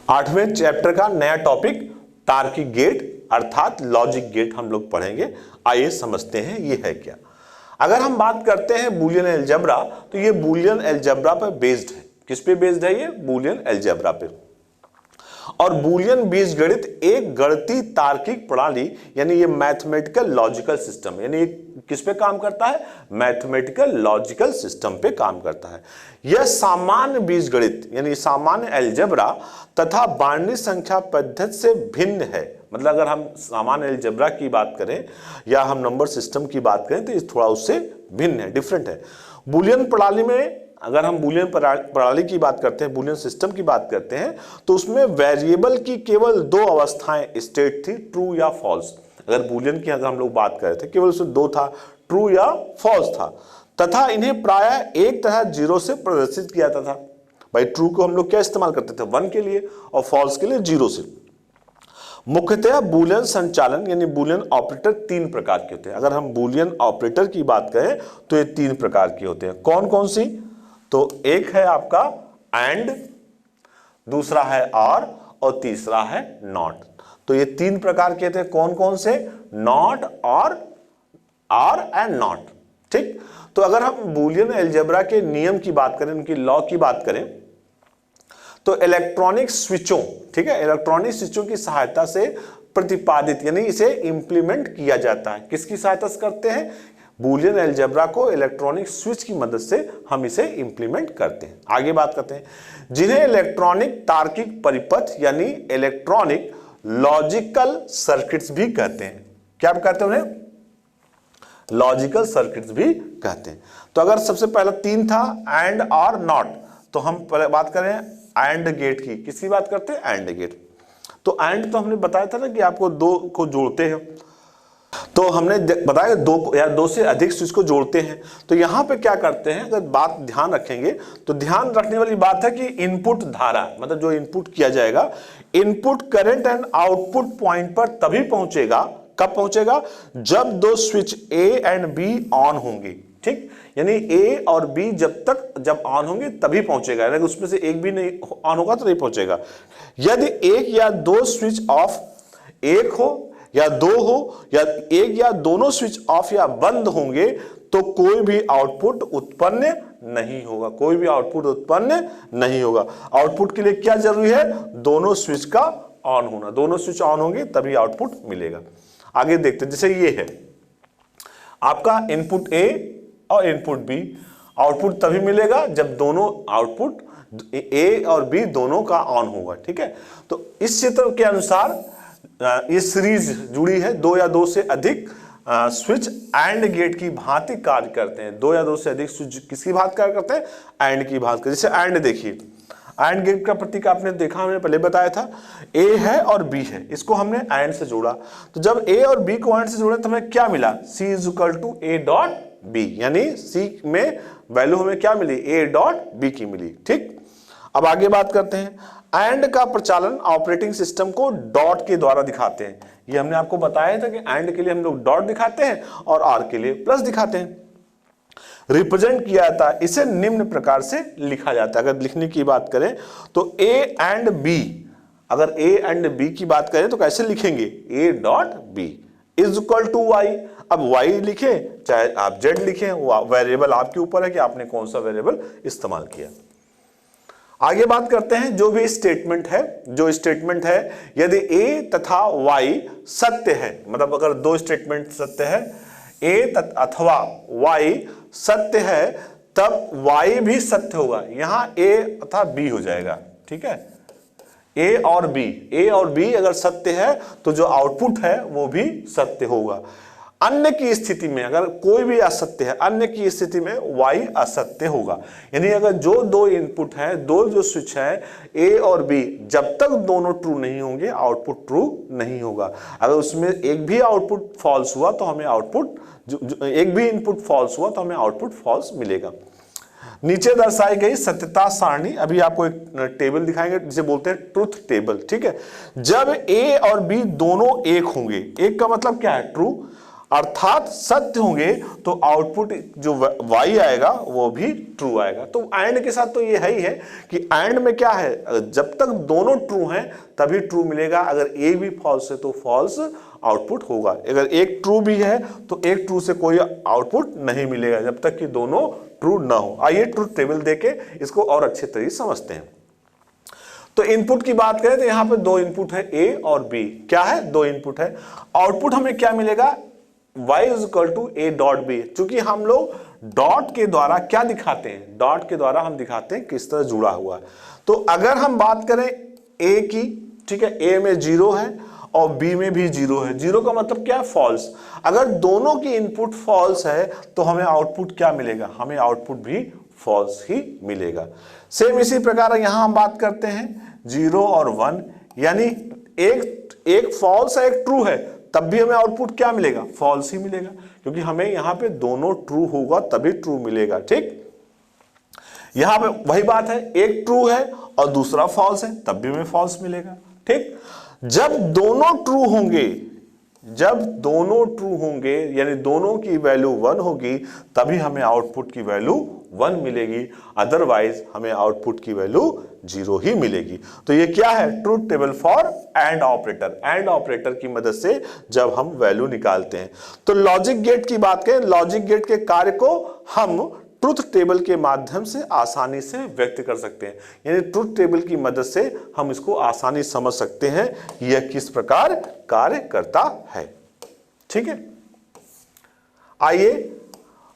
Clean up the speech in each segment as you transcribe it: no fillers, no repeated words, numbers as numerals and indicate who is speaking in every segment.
Speaker 1: 8वें chapter का नया topic तार्किक गेट अर्थात लॉजिक गेट हम लोग पढ़ेंगे। आइए समझते हैं ये है क्या। अगर हम बात करते हैं बूलियन अलजेब्रा, तो ये बूलियन अलजेब्रा पर बेस्ड है। किस पे बेस्ड है ये? बूलियन अलजेब्रा पे। और बूलियन बीजगणित एक गणितीय तार्किक प्रणाली यानी ये मैथमेटिकल लॉजिकल सिस्टम, यानी किस पे काम करता है? मैथमेटिकल लॉजिकल सिस्टम पे काम करता है। यह सामान्य बीजगणित यानी सामान्य अलजेब्रा तथा बाइनरी संख्या पद्धति से भिन्न है। मतलब अगर हम सामान्य अलजेब्रा की बात करें या हम नंबर सिस्टम की बात करें तो ये थोड़ा उससे भिन्न है, डिफरेंट है। बूलियन प्रणाली में अगर हम बूलियन प्रणाली की बात करते हैं, बूलियन सिस्टम की बात करते हैं, तो उसमें वेरिएबल की केवल दो अवस्थाएं स्टेट थी, ट्रू या फॉल्स। अगर बूलियन की अगर हम लोग बात कर रहे थे, केवल उसमें दो था, ट्रू या फॉल्स था, तथा इन्हें प्रायः एक तरह जीरो से प्रदर्शित किया जाता था। भाई ट्रू को हम लोग क्या इस्तेमाल करते थे? 1 के लिए, और फॉल्स के लिए 0 से। मुख्यतः बूलियन संचालन यानी बूलियन ऑपरेटर 3 प्रकार के होते हैं। अगर हम बूलियन ऑपरेटर की बात करें तो ये 3 प्रकार के होते हैं। कौन कौन सी? तो एक है आपका एंड, दूसरा है और तीसरा है नॉट। तो ये 3 प्रकार के थे। कौन कौन से? नॉट और एंड नॉट। ठीक। तो अगर हम बूलियन अलजेब्रा के नियम की बात करें, उनकी लॉ की बात करें, तो इलेक्ट्रॉनिक स्विचों, ठीक है, इलेक्ट्रॉनिक स्विचों की सहायता से प्रतिपादित यानी इसे इंप्लीमेंट किया जाता है। किसकी सहायता से करते हैं? बूलियन अलजेब्रा को इलेक्ट्रॉनिक स्विच की मदद से हम इसे इंप्लीमेंट करते हैं। आगे बात करते हैं, जिन्हें इलेक्ट्रॉनिक तार्किक परिपथ यानी इलेक्ट्रॉनिक लॉजिकल सर्किट्स भी कहते हैं। क्या कहते हैं उन्हें? लॉजिकल सर्किट्स भी कहते हैं। तो अगर सबसे पहला 3 था एंड और नॉट, तो हम पहले बात करें एंड गेट की। किसकी बात करते हैं? And gate. तो एंड तो हमने बताया था ना कि आपको 2 को जोड़ते हैं, तो हमने बताया 2 या 2 से अधिक स्विच को जोड़ते हैं। तो यहां पे क्या करते हैं, अगर बात ध्यान रखेंगे तो ध्यान रखने वाली बात है कि इनपुट धारा, मतलब जो इनपुट किया जाएगा, input current and output point पर तभी पहुंचेगा। कब पहुंचेगा? जब 2 switch A and be on होंगे। ठीक, यानी ए और बी जब ऑन होंगे तभी पहुंचेगा, यानी उसमें से एक भी नहीं ऑन होगा तो नहीं पहुंचेगा। यदि एक या 2 स्विच ऑफ, एक हो या 2 हो, या एक या दोनों स्विच ऑफ या बंद होंगे तो कोई भी आउटपुट उत्पन्न नहीं होगा। कोई भी आउटपुट उत्पन्न नहीं होगा। आउटपुट के लिए क्या जरूरी है? दोनों स्विच का ऑन होना। दोनों स्विच ऑन होंगे तभी आउटपुट मिलेगा। आगे देखते हैं, जैसे ये है आपका इनपुट ए और इनपुट बी, आउटपुट तभी मिलेगा जब दोनों आउटपुट ए और बी दोनों का ऑन होगा। ठीक है, तो इस चित्र के अनुसार ये सीरीज जुड़ी है। 2 या 2 से अधिक स्विच एंड गेट की भांति कार्य करते हैं। 2 या 2 से अधिक स्विच किसकी भांति कार्य करते हैं? एंड की भांति। जैसे एंड देखिए, एंड गेट का प्रतीक आपने देखा, हमने पहले बताया था, ए है और बी है, इसको हमने एंड से जोड़ा। तो जब ए और बी को एंड से जोड़े तो हमें क्या मिला? C = A.B, यानी C में वैल्यू हमें क्या मिली? A.B की मिली। ठीक, अब आगे बात करते हैं। एंड का प्रचालन ऑपरेटिंग सिस्टम को डॉट के द्वारा दिखाते हैं। ये हमने आपको बताया था कि एंड के लिए हम लोग डॉट दिखाते हैं और आर के लिए प्लस दिखाते हैं। रिप्रेजेंट किया जाता है, इसे निम्न प्रकार से लिखा जाता है। अगर लिखने की बात करें तो ए एंड बी, अगर ए एंड बी की बात करें तो कैसे लिखेंगे? A.B = Y। अब Y लिखें चाहे आप Z लिखें, वेरिएबल आपके ऊपर है कि आपने कौन सा वेरिएबल इस्तेमाल किया। आगे बात करते हैं, जो भी स्टेटमेंट है, जो स्टेटमेंट है, यदि A तथा Y सत्य है, मतलब अगर 2 स्टेटमेंट सत्य है, A अथवा Y सत्य है, तब Y भी सत्य होगा। यहां A तथा B हो जाएगा। ठीक है, A और B अगर सत्य है तो जो आउटपुट है वो भी सत्य होगा। अन्य की स्थिति में अगर कोई भी असत्य है, अन्य की स्थिति में Y असत्य होगा। यानी अगर जो 2 इनपुट है, 2 जो स्विच है A और B, जब तक दोनों ट्रू नहीं होंगे आउटपुट ट्रू नहीं होगा। अगर उसमें एक भी आउटपुट फॉल्स हुआ तो हमें एक भी इनपुट फॉल्स हुआ तो हमें आउटपुट फॉल्स मिलेगा। नीचे दर्शाई गई सत्यता सारणी, अभी आपको एक टेबल दिखाएंगे जिसे बोलते हैं ट्रुथ टेबल। ठीक है, जब A और B दोनों एक होंगे, एक का मतलब क्या है? ट्रू। अर्थात सत्य होंगे तो आउटपुट जो y आएगा वो भी ट्रू आएगा। तो एंड के साथ तो ये है ही है कि एंड में क्या है, जब तक दोनों ट्रू हैं तभी ट्रू मिलेगा, अगर एक भी फॉल्स है तो फॉल्स आउटपुट होगा, अगर एक ट्रू भी है तो एक ट्रू से कोई आउटपुट नहीं मिलेगा जब तक कि दोनों ट्रू ना हो। आइए ट्रुथ टेबल देके इसको और अच्छे तरीके से समझते हैं। तो इनपुट की बात करें तो यहां पे दो इनपुट है ए और बी। क्या है, दो इनपुट है। आउटपुट हमें क्या मिलेगा, y is equal to A dot B. चूंकि हम लोग डॉट के द्वारा क्या दिखाते हैं, डॉट के द्वारा हम दिखाते हैं किस तरह जुड़ा हुआ है। तो अगर हम बात करें ए की, ठीक है, ए में 0 है और बी में भी 0 है। 0 का मतलब क्या है, फॉल्स। अगर दोनों की इनपुट फॉल्स है तो हमें आउटपुट क्या मिलेगा, हमें आउटपुट भी फॉल्स ही मिलेगा। सेम इसी प्रकार यहां हम बात करते हैं 0 और 1, यानी एक फॉल्स है एक ट्रू है, तब भी हमें आउटपुट क्या मिलेगा, फॉल्स ही मिलेगा, क्योंकि हमें यहां पे दोनों ट्रू होगा तभी ट्रू मिलेगा। ठीक, यहां पे वही बात है, एक ट्रू है और दूसरा फॉल्स है तब भी हमें फॉल्स मिलेगा। ठीक, जब दोनों ट्रू होंगे, जब दोनों ट्रू होंगे यानी दोनों की वैल्यू 1 होगी तभी हमें आउटपुट की वैल्यू 1 मिलेगी, अदरवाइज हमें आउटपुट की वैल्यू 0 ही मिलेगी। तो ये क्या है, truth table for and operator. And operator की मदद से जब हम वैल्यू निकालते हैं। तो लॉजिक गेट की बात करें, लॉजिक गेट के कार्य को हम ट्रुथ टेबल के माध्यम से आसानी से व्यक्त कर सकते हैं, यानी ट्रुथ टेबल की मदद से हम इसको आसानी समझ सकते हैं यह किस प्रकार कार्य करता है। ठीक है, आइए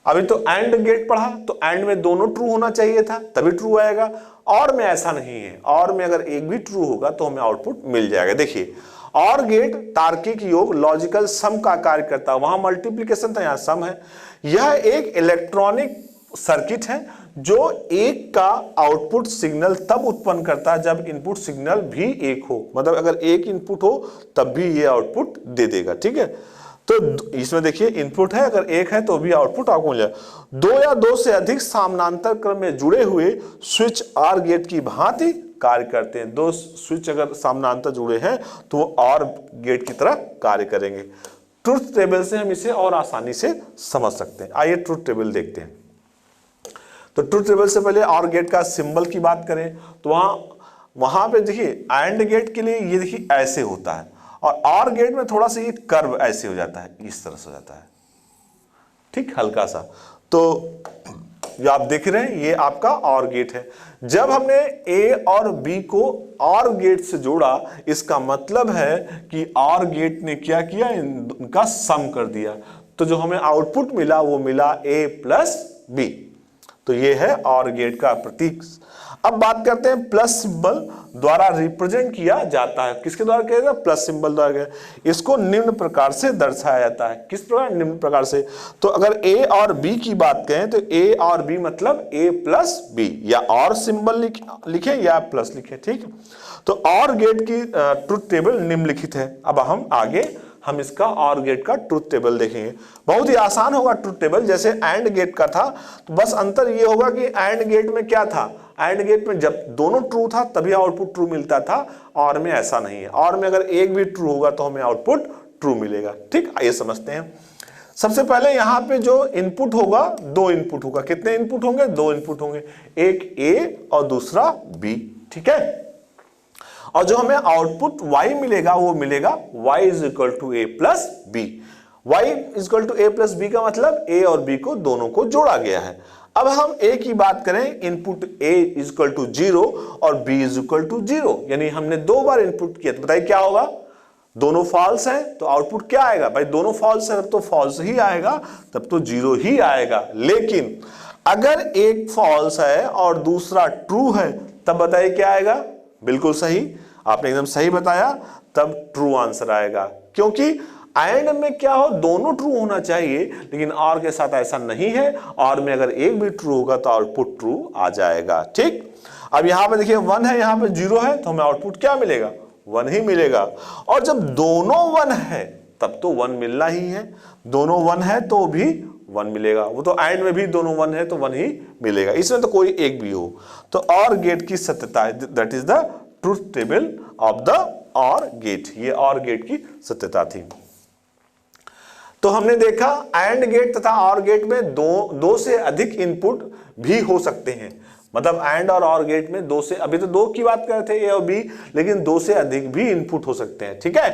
Speaker 1: अभी तो एंड गेट पढ़ा, तो एंड में दोनों ट्रू होना चाहिए था तभी ट्रू आएगा, और में ऐसा नहीं है, और में अगर एक भी ट्रू होगा तो हमें आउटपुट मिल जाएगा। देखिए, और गेट तार्किक योग लॉजिकल सम का कार्य करता है, वहां मल्टीप्लिकेशन था, यहां सम है। यह एक इलेक्ट्रॉनिक सर्किट है जो एक का आउटपुट सिग्नल तब उत्पन्न करता है जब इनपुट सिग्नल भी एक हो, मतलब अगर एक इनपुट हो तब भी ये आउटपुट दे देगा। ठीक है, तो इसमें देखिए इनपुट है, अगर एक है तो भी आउटपुट आपको मिल जाएगा। 2 या 2 से अधिक समानांतर क्रम में जुड़े हुए स्विच आर गेट की भांति कार्य करते हैं। 2 स्विच अगर समानांतर जुड़े हैं तो वो आर गेट की तरह कार्य करेंगे। ट्रुथ टेबल से हम इसे और आसानी से समझ सकते हैं। आइए ट्रुथ टेबल देखते हैं। तो ट्रुथ टेबल से पहले और गेट का सिंबल की बात करें तो वहां पे देखिए एंड गेट के लिए ये देखिए ऐसे होता है, और गेट में थोड़ा सा ये कर्व ऐसे हो जाता है, इस तरह से हो जाता है। ठीक, हल्का सा। तो ये आप देख रहे हैं ये आपका और गेट है। जब हमने ए और बी को और गेट से जोड़ा, इसका मतलब है कि और गेट ने क्या किया, इनका सम कर दिया। तो जो हमें आउटपुट मिला वो मिला ए प्लस बी। तो ये है और गेट का प्रतीक। अब बात करते हैं प्लस सिंबल द्वारा रिप्रेजेंट किया जाता है। किसके द्वारा किया जाता है, प्लस सिंबल द्वारा। इसको निम्न प्रकार से दर्शाया जाता है। किस प्रकार, निम्न प्रकार से। तो अगर ए और बी की बात करें तो ए और बी मतलब ए प्लस बी, या और सिंबल लिखे या प्लस लिखे। ठीक, तो और गेट की ट्रुथ टेबल निम्नलिखित है। अब हम इसका और गेट का ट्रुथ टेबल देखेंगे। बहुत ही आसान होगा ट्रुथ टेबल, जैसे एंड गेट का था, तो बस अंतर ये होगा कि एंड गेट में क्या था, एंड गेट में जब दोनों ट्रू था तभी आउटपुट ट्रू मिलता था, और में ऐसा नहीं है। और में अगर एक भी ट्रू होगा तो हमें आउटपुट ट्रू मिलेगा। ठीक, आइए समझते हैं। सबसे पहले यहां पे जो इनपुट होगा, 2 इनपुट होगा। कितने इनपुट होंगे, 2 इनपुट होंगे, एक ए और दूसरा बी। ठीक है, और जो हमें आउटपुट y मिलेगा वो मिलेगा y is equal to A plus B. y is equal to A plus B का मतलब a और b को दोनों को जोड़ा गया है। अब हम a की बात करें, input a is equal to 0 और b इज इक्वल टू 0, यानी हमने 2 बार इनपुट किया, तो बताइए क्या होगा, दोनों फॉल्स है तो आउटपुट क्या आएगा, भाई दोनों फॉल्स है तब तो फॉल्स ही आएगा, तब तो 0 ही आएगा। लेकिन अगर एक फॉल्स है और दूसरा ट्रू है तब बताइए क्या आएगा, बिल्कुल सही, आपने एकदम सही बताया, तब ट्रू आंसर आएगा। क्योंकि एंड में क्या हो, दोनों ट्रू होना चाहिए, लेकिन और के साथ ऐसा नहीं है। और में अगर एक भी ट्रू होगा तो आउटपुट ट्रू आ जाएगा। ठीक, अब यहां पे देखिए 1 है, यहां पे 0 है, तो हमें आउटपुट क्या मिलेगा, 1 ही मिलेगा। और जब दोनों 1 है तब तो 1 मिलना ही है, दोनों 1 है तो भी 1 मिलेगा। वो तो एंड में भी दोनों 1 है तो 1 ही मिलेगा, इसमें तो कोई एक भी हो। तो और गेट की सत्यता है, that is the truth table of the और गेट। ये और गेट की सत्यता थी। तो हमने देखा एंड गेट तथा और गेट में दो से अधिक इनपुट भी हो सकते हैं। मतलब एंड और गेट में दो से, अभी तो दो की बात कर रहे थे ए और बी, लेकिन दो से अधिक भी इनपुट हो सकते हैं। ठीक है,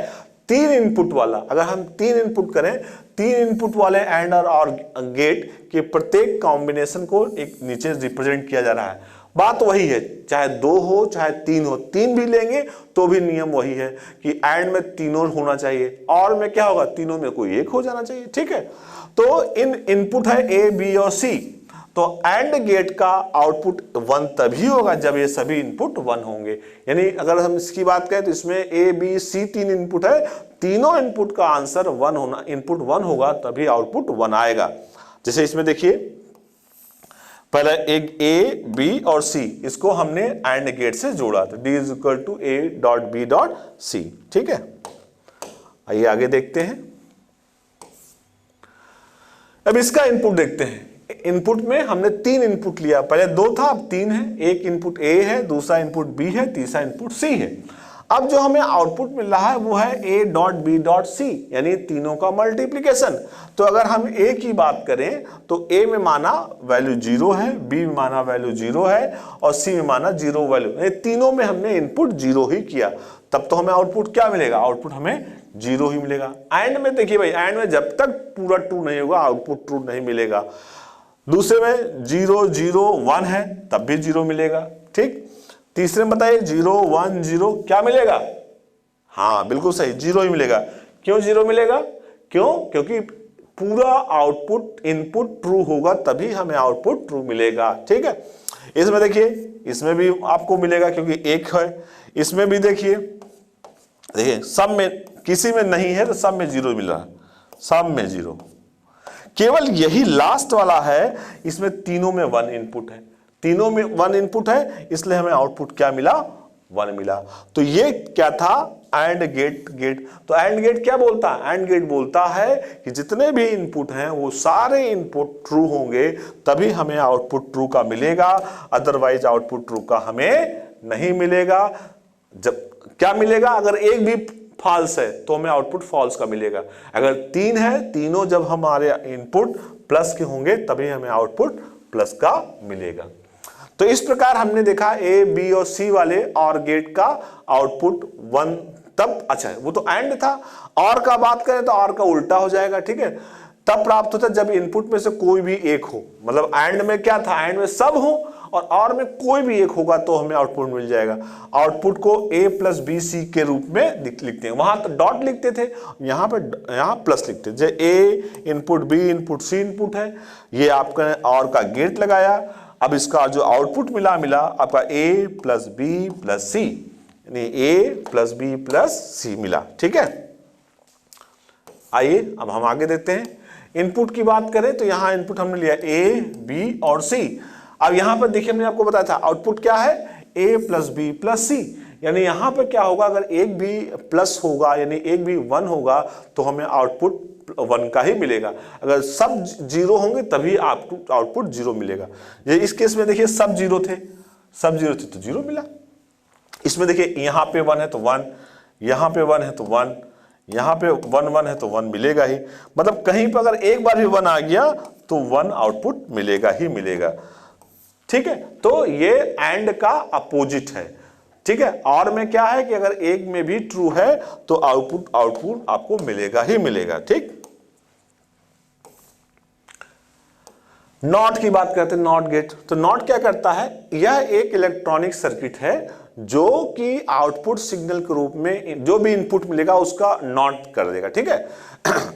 Speaker 1: तीन इनपुट वाला, अगर हम तीन इनपुट करें, तीन इनपुट वाले एंड और गेट के प्रत्येक कॉम्बिनेशन को एक नीचे रिप्रेजेंट किया जा रहा है। बात वही है, चाहे दो हो चाहे तीन हो, तीन भी लेंगे तो भी नियम वही है कि एंड में तीनों होना चाहिए, और में क्या होगा, तीनों में कोई एक हो जाना चाहिए। ठीक है, तो इन इनपुट है ए बी और सी, तो एंड गेट का आउटपुट 1 तभी होगा जब ये सभी इनपुट 1 होंगे। यानी अगर हम इसकी बात करें तो इसमें ए बी सी तीन इनपुट है, तीनों इनपुट का आंसर 1 होना, इनपुट 1 होगा तभी आउटपुट 1 आएगा। जैसे इसमें देखिए, पहले एक ए बी और सी, इसको हमने एंड गेट से जोड़ा था, D is equal to A dot B dot C. ठीक है, आइए आगे देखते हैं। अब इसका इनपुट देखते हैं। इनपुट में हमने तीन इनपुट लिया, पहले दो था अब तीन है। एक इनपुट ए है, दूसरा इनपुट बी है, तीसरा इनपुट सी है। अब जो हमें आउटपुट मिल रहा है वो है A dot B dot C, यानी तीनों का मल्टीप्लिकेशन। तो अगर हम ए की बात करें तो ए में माना वैल्यू 0 है, बी में माना वैल्यू 0 है और सी में माना 0 वैल्यू, तीनों में हमने इनपुट 0 ही किया, तब तो हमें आउटपुट क्या मिलेगा, आउटपुट हमें 0 ही मिलेगा। एंड में देखिए भाई, एंड में जब तक पूरा ट्रू नहीं होगा आउटपुट ट्रू नहीं मिलेगा। दूसरे में 0 0 1 है तब भी 0 मिलेगा। ठीक, तीसरे में बताइए 0 1 0 क्या मिलेगा, हाँ बिल्कुल सही 0 ही मिलेगा। क्यों 0 मिलेगा, क्यों, क्योंकि पूरा आउटपुट इनपुट ट्रू होगा तभी हमें आउटपुट ट्रू मिलेगा। ठीक है, इसमें देखिए, इसमें भी आपको मिलेगा क्योंकि एक है। इसमें भी देखिए सब में किसी में नहीं है तो सब में 0 मिल रहा है, सब में 0। केवल यही लास्ट वाला है, इसमें तीनों में 1 इनपुट है, तीनों में 1 इनपुट है, इसलिए हमें आउटपुट क्या मिला, 1 मिला। तो ये क्या था, एंड गेट। तो एंड गेट क्या बोलता है, एंड गेट बोलता है कि जितने भी इनपुट हैं वो सारे इनपुट ट्रू होंगे तभी हमें आउटपुट ट्रू का मिलेगा, अदरवाइज आउटपुट ट्रू का हमें नहीं मिलेगा। जब क्या मिलेगा, अगर एक भी फॉल्स है तो हमें आउटपुट फॉल्स का मिलेगा। अगर तीन है, तीनों जब हमारे इनपुट प्लस के होंगे तभी हमें आउटपुट प्लस का मिलेगा। तो इस प्रकार हमने देखा ए बी और सी वाले और गेट का आउटपुट 1 तब, अच्छा वो तो एंड था, और का बात करें तो और का उल्टा हो जाएगा। ठीक है, तब प्राप्त होता है जब इनपुट में से कोई भी एक हो, मतलब एंड में क्या था, एंड में सब हो और में कोई भी एक होगा तो हमें आउटपुट मिल जाएगा। आउटपुट को ए प्लस बी सी के रूप में लिखते हैं, वहां तो डॉट लिखते थे, यहाँ प्लस लिखते थे। A input B input C input है, ये आपका और का गेट लगाया। अब इसका जो आउटपुट मिला आपका ए प्लस बी प्लस सी, यानी ए प्लस बी प्लस सी मिला। ठीक है, आइए अब हम आगे देखते हैं। इनपुट की बात करें तो यहां इनपुट हमने लिया ए बी और सी। अब यहां पर देखिए, मैंने आपको बताया था आउटपुट क्या है, ए प्लस बी प्लस सी, यानी यहां पर क्या होगा, अगर एक भी प्लस होगा यानी एक भी 1 होगा तो हमें आउटपुट 1 का ही मिलेगा। अगर सब 0 होंगे तभी आपको आउटपुट 0 मिलेगा। ये इस केस में देखिए सब 0 थे, सब 0 थे तो 0 मिला। इसमें देखिए यहां पे 1 है तो 1, यहां पे 1 है तो 1, यहां पे 1 1 है तो 1 मिलेगा ही। मतलब कहीं पर अगर एक बार भी 1 आ गया तो 1 आउटपुट मिलेगा ही मिलेगा। ठीक है, तो ये एंड का अपोजिट है। ठीक है, और में क्या है कि अगर एक में भी ट्रू है तो आउटपुट आपको मिलेगा ही मिलेगा। ठीक, नॉट की बात करते हैं, नॉट गेट। तो नॉट क्या करता है, यह एक इलेक्ट्रॉनिक सर्किट है जो कि आउटपुट सिग्नल के रूप में जो भी इनपुट मिलेगा उसका नॉट कर देगा। ठीक है,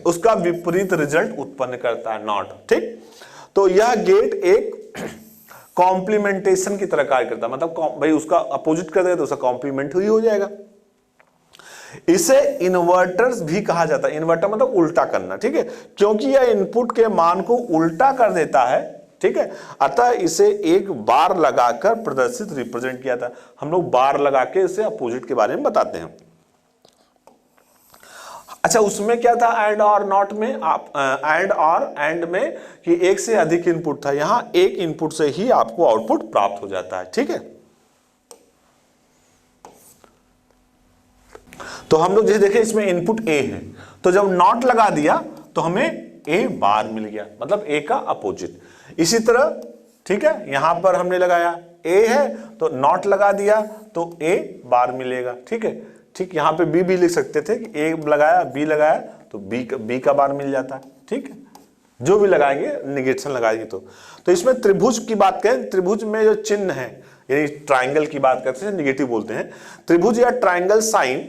Speaker 1: उसका विपरीत रिजल्ट उत्पन्न करता है नॉट। ठीक, तो यह गेट एक कॉम्प्लीमेंटेशन की तरह कार्य करता है, मतलब भाई उसका अपोजिट कर देगा तो उसका कॉम्प्लीमेंट ही हो जाएगा। इसे इन्वर्टर्स भी कहा जाता है। इन्वर्टर मतलब उल्टा करना। ठीक है, क्योंकि यह इनपुट के मान को उल्टा कर देता है। ठीक है, अतः इसे एक बार लगाकर प्रदर्शित रिप्रेजेंट किया था। हम लोग बार लगा के इसे अपोजिट के बारे में बताते हैं। अच्छा, उसमें क्या था, एंड और नॉट में आप एंड में कि एक से अधिक इनपुट था, यहां एक इनपुट से ही आपको आउटपुट प्राप्त हो जाता है। ठीक है, तो हम लोग जैसे देखें इसमें इनपुट ए है, तो जब नॉट लगा दिया तो हमें ए बार मिल गया, मतलब ए का अपोजिट। इसी तरह ठीक है, यहां पर हमने लगाया ए है तो नॉट लगा दिया तो ए बार मिलेगा। ठीक है, ठीक, यहां पे बी भी लिख सकते थे कि ए लगाया बी लगाया तो बी का बार मिल जाता है। ठीक है, जो भी लगाएंगे निगेशन लगाएंगे तो इसमें त्रिभुज की बात करें, त्रिभुज में जो चिन्ह है यानी ट्राइंगल की बात करते हैं, निगेटिव बोलते हैं। त्रिभुज या ट्राइंगल साइन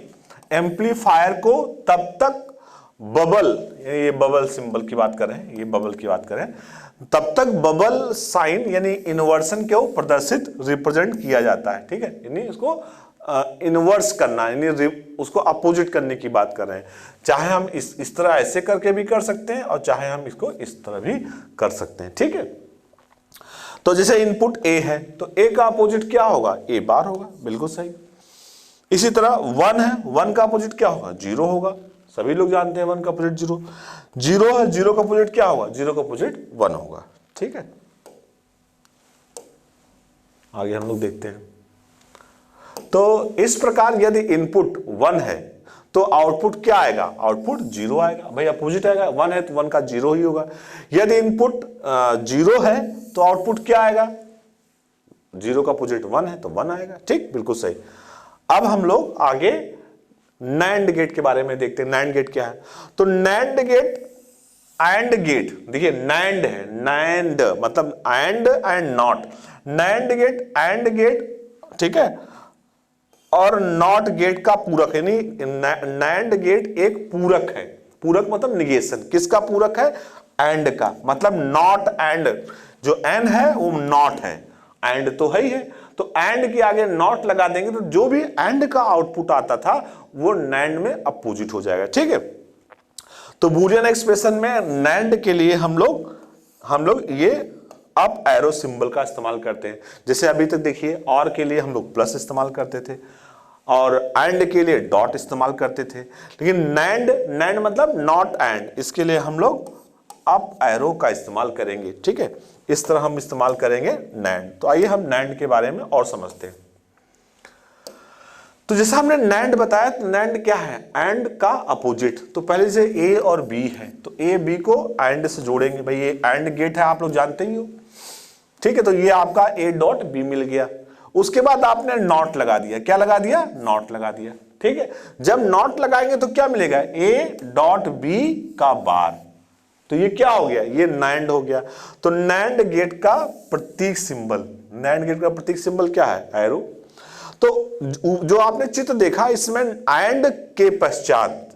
Speaker 1: एम्पलीफायर को तब तक बबल, ये बबल सिंबल की बात कर रहे हैं, ये बबल की बात करें, तब तक बबल साइन यानी इन्वर्सन को प्रदर्शित रिप्रेजेंट किया जाता है। ठीक है, यानी इसको इन्वर्स करना यानी उसको अपोजिट करने की बात कर रहे हैं। चाहे हम इस तरह ऐसे करके भी कर सकते हैं और चाहे हम इसको इस तरह भी कर सकते हैं। ठीक है, तो जैसे इनपुट ए है तो ए का अपोजिट क्या होगा, ए बार होगा, बिल्कुल सही। इसी तरह 1 है, 1 का अपोजिट क्या होगा, 0 होगा, सभी लोग जानते हैं 1 का अपोजिट 0। 0 है, 0 का अपोजिट क्या होगा, 0 का अपोजिट 1 होगा। ठीक है, आगे हम लोग देखते हैं। तो इस प्रकार यदि इनपुट 1 है तो आउटपुट क्या आएगा, आउटपुट 0 आएगा। भाई अपोजिट आएगा, 1 है तो 1 का 0 ही होगा। यदि इनपुट 0 है तो आउटपुट क्या आएगा, 0 का अपोजिट 1 है तो 1 आएगा। ठीक, बिल्कुल सही। अब हम लोग आगे नैंड गेट के बारे में देखते हैं। नैंड गेट क्या है, तो नैंड गेट एंड गेट, देखिए नैंड है, नैंड मतलब AND NOT, NAND gate AND gate, ठीक है, और नॉट गेट का पूरक, यानी नैंड गेट एक पूरक है। पूरक मतलब निगेशन, किसका पूरक है, एंड का, मतलब नॉट एंड, जो एन है वो नॉट है, एंड तो है ही है, तो एंड के आगे नॉट लगा देंगे तो जो भी एंड का आउटपुट आता था वो नैंड में अपोजिट हो जाएगा। ठीक है, तो बूलियन एक्सप्रेशन में नैंड के लिए हम लोग ये अप एरो सिंबल का इस्तेमाल करते हैं। जैसे अभी तक देखिए और के लिए हम लोग प्लस इस्तेमाल करते थे और एंड के लिए डॉट इस्तेमाल करते थे, लेकिन नैंड मतलब नॉट एंड, इसके लिए हम लोग अप एरो का इस्तेमाल करेंगे। ठीक है, इस तरह हम इस्तेमाल करेंगे नैंड। तो आइए हम नैंड के बारे में और समझते हैं। तो जैसा हमने नैंड बताया, तो नैंड क्या है, एंड का अपोजिट। तो पहले से ए और बी है तो ए बी को एंड से जोड़ेंगे। भाई ये एंड गेट है, आप लोग जानते ही हो। ठीक है, तो ये आपका ए डॉट बी मिल गया। उसके बाद आपने नॉट लगा दिया, क्या लगा दिया, नॉट लगा दिया। ठीक है, जब नॉट लगाएंगे तो क्या मिलेगा, ए डॉट बी का बार, तो ये क्या हो गया, ये नैंड हो गया। तो नैंड गेट का प्रतीक सिंबल, नैंड गेट का प्रतीक सिंबल क्या है, एरो। तो जो आपने चित्र देखा इसमें एंड के पश्चात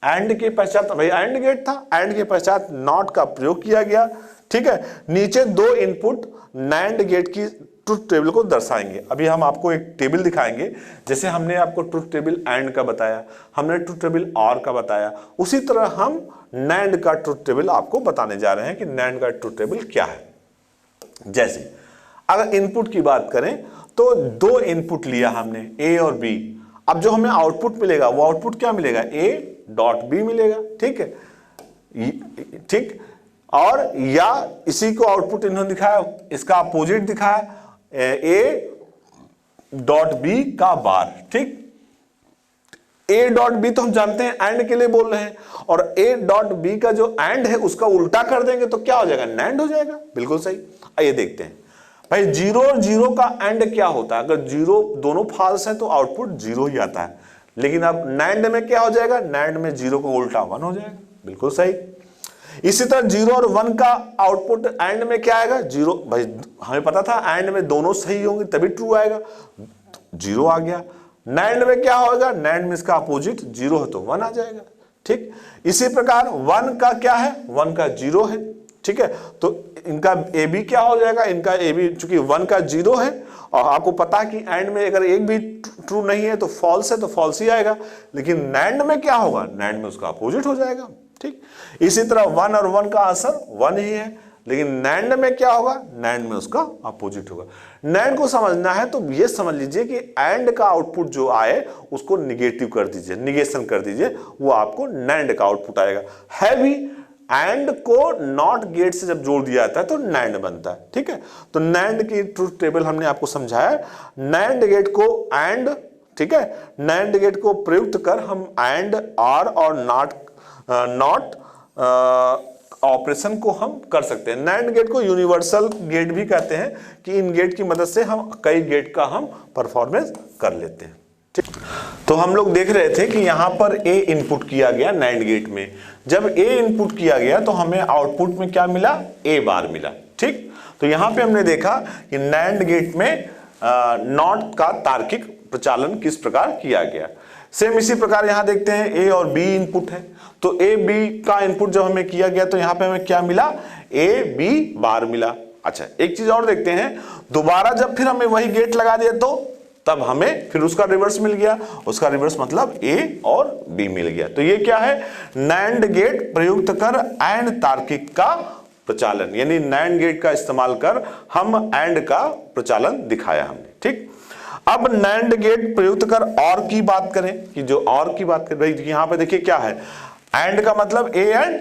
Speaker 1: भाई एंड गेट था, एंड के पश्चात नॉट का प्रयोग किया गया। ठीक है, नीचे दो इनपुट नैंड गेट की ट्रुथ टेबल को दर्शाएंगे। अभी हम आपको एक टेबल दिखाएंगे, जैसे हमने आपको ट्रुथ टेबल एंड का बताया, हमने ट्रुथ टेबल और का बताया, उसी तरह हम नैंड का ट्रुथ टेबल आपको बताने जा रहे हैं कि नैंड का ट्रुथ टेबल क्या है। जैसे अगर इनपुट की बात करें तो दो इनपुट लिया हमने ए और बी, अब जो हमें आउटपुट मिलेगा वो आउटपुट क्या मिलेगा, ए डॉट बी मिलेगा। ठीक है, ठीक, और या इसी को आउटपुट इन्होंने दिखाया, इसका अपोजिट दिखाया, ए डॉट बी का बार। ठीक, ए डॉट बी तो हम जानते हैं एंड के लिए बोल रहे हैं, और ए डॉट बी का जो एंड है उसका उल्टा कर देंगे तो क्या हो जाएगा, नैंड हो जाएगा। बिल्कुल सही। आइए देखते हैं भाई, 0 और 0 का एंड क्या होता है, अगर 0 दोनों फॉल्स है तो आउटपुट 0 ही आता है, लेकिन अब नैंड में क्या हो जाएगा, नैंड में 0 को उल्टा 1 हो जाएगा। बिल्कुल सही। इसी तरह 0 और 1 का आउटपुट एंड में क्या आएगा, 0, भाई हमें पता था एंड में दोनों सही होंगे तभी ट्रू आएगा, 0 आ गया। नैंड में क्या होगा, नैंड में इसका अपोजिट 0 है तो 1 आ जाएगा। ठीक, इसी प्रकार 1 का क्या है, 1 का 0 है। ठीक है, तो इनका ए बी क्या हो जाएगा, इनका ए बी चूंकि 1 का 0 है और आपको पता है कि एंड में अगर एक भी ट्रू नहीं है तो फॉल्स है तो फॉल्स ही आएगा, लेकिन नैंड में क्या होगा, नैंड में उसका अपोजिट हो जाएगा। ठीक, इसी तरह 1 और 1 का आंसर 1 ही है, लेकिन नैंड में क्या होगा, नैंड में उसका अपोजिट होगा। नैंड को समझना है तो ये समझ लीजिए कि एंड का आउटपुट जो आए उसको निगेटिव कर दीजिए, निगेशन कर दीजिए, वो आपको नैंड का आउटपुट आएगा। है भी एंड को नॉट गेट से जब जोड़ दिया जाता है तो नैंड बनता है। ठीक है, तो नैंड की ट्रुथ टेबल हमने आपको समझाया। नैंड गेट को एंड, ठीक है, नैंड गेट को प्रयुक्त कर हम एंड, आर और नॉट ऑपरेशन को हम कर सकते हैं। नैंड गेट को यूनिवर्सल गेट भी कहते हैं कि इन गेट की मदद से हम कई गेट का हम परफॉर्मेंस कर लेते हैं। ठीक, तो हम लोग देख रहे थे कि यहां पर ए इनपुट किया गया नैंड गेट में। जब ए इनपुट किया गया तो हमें आउटपुट में क्या मिला, ए बार मिला। ठीक, तो यहां पे हमने देखा कि नैंड गेट में नॉट का तार्किक प्रचालन किस प्रकार किया गया। सेम इसी प्रकार यहां देखते हैं ए और बी इनपुट है, तो ए बी का इनपुट जब हमें किया गया तो यहां पे हमें क्या मिला, ए बी बार मिला। अच्छा, एक चीज और देखते हैं, दोबारा जब फिर हमें वही गेट लगा दिया तो तब हमें फिर उसका रिवर्स मिल गया। उसका रिवर्स मतलब ए और बी मिल गया। तो ये क्या है, नैंड गेट प्रयुक्त कर एंड तार्किक का प्रचालन, यानी नैंड गेट का इस्तेमाल कर हम एंड का प्रचालन दिखाया हमने। ठीक, अब नैंड गेट प्रयुक्त कर और की बात करें, कि जो और की बात कर रही थी यहां पे देखिए क्या है, एंड का मतलब ए एंड